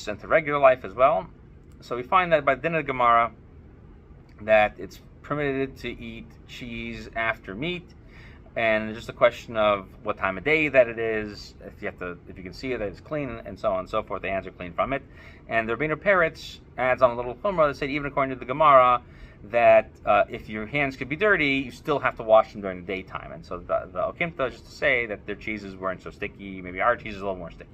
this into regular life as well. So we find that by the din of the Gemara that it's permitted to eat cheese after meat, and it's just a question of what time of day that it is, if you can see it, that it's clean, and so on and so forth. The hands are clean from it. And the Rabbeinu Peretz adds on a little chumrah that said, even according to the Gemara, that if your hands could be dirty, you still have to wash them during the daytime. And so the Okimta is just to say that their cheeses weren't so sticky. Maybe our cheese is a little more sticky.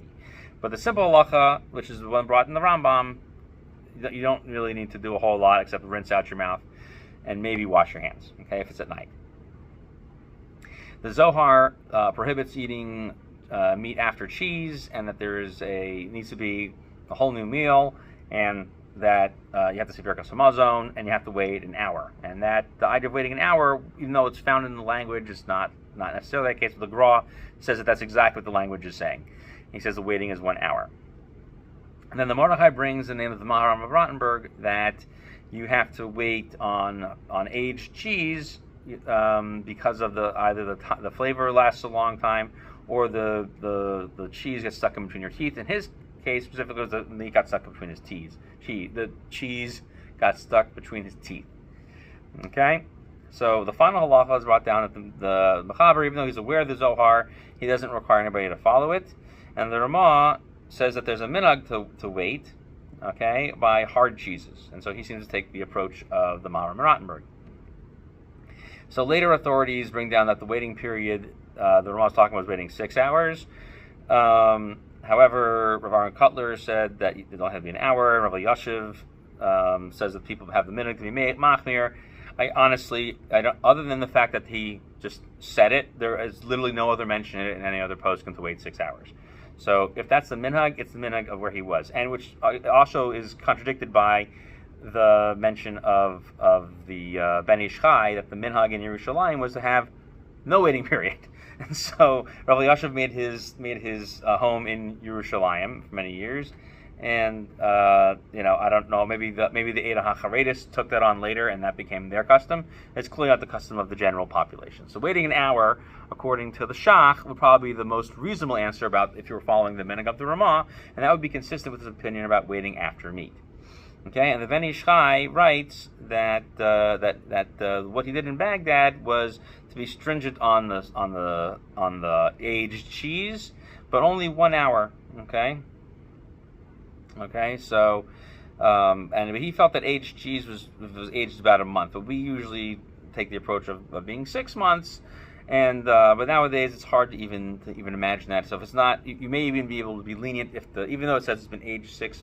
But the simple halacha, which is the one brought in the Rambam, you don't really need to do a whole lot except rinse out your mouth and maybe wash your hands, okay, if it's at night. The Zohar prohibits eating meat after cheese, and that needs to be a whole new meal, and that you have to say Birkas Hamazon, and you have to wait an hour. And that the idea of waiting an hour, even though it's found in the language, is not necessarily the case. With the Gra says that that's exactly what the language is saying. He says the waiting is 1 hour. And then the Mordechai brings the name of the Maharam of Rottenburg that you have to wait on aged cheese because of either the flavor lasts a long time, or the cheese gets stuck in between your teeth. In his case specifically, the meat got stuck between his teeth. The cheese got stuck between his teeth. Okay, so the final halacha is brought down at the Mechaber. Even though he's aware of the Zohar, he doesn't require anybody to follow it. And the Ramah says that there's a minhag to wait, okay, by hard cheeses, and so he seems to take the approach of the Maharam Rottenburg. So later authorities bring down that the waiting period, the Ramah was talking about, was waiting 6 hours. However, Rav Aaron Kotler said that it don't have to be an hour. Rav Yashiv says that people have the minhag to be machmir. I honestly, don't, other than the fact that he just said it, there is literally no other mention in it in any other post to wait 6 hours. So if that's the minhag, it's the minhag of where he was, and which also is contradicted by the mention of the Ben Ish Chai, that the minhag in Yerushalayim was to have no waiting period. And so Rav Yashiv made his home in Yerushalayim for many years, and I don't know, maybe the Eidah HaCharedis took that on later, and that became their custom. It's clearly not the custom of the general population. So waiting an hour, according to the Shach, would probably be the most reasonable answer about if you were following the minhag of the Ramah, and that would be consistent with his opinion about waiting after meat. Okay, and the Ben Ish Chai writes that what he did in Baghdad was to be stringent on the aged cheese, but only 1 hour. Okay, so and he felt that aged cheese was aged about a month, but we usually take the approach of being 6 months. And but nowadays it's hard to even imagine that. So if it's not, you may even be able to be lenient even though it says it's been aged 6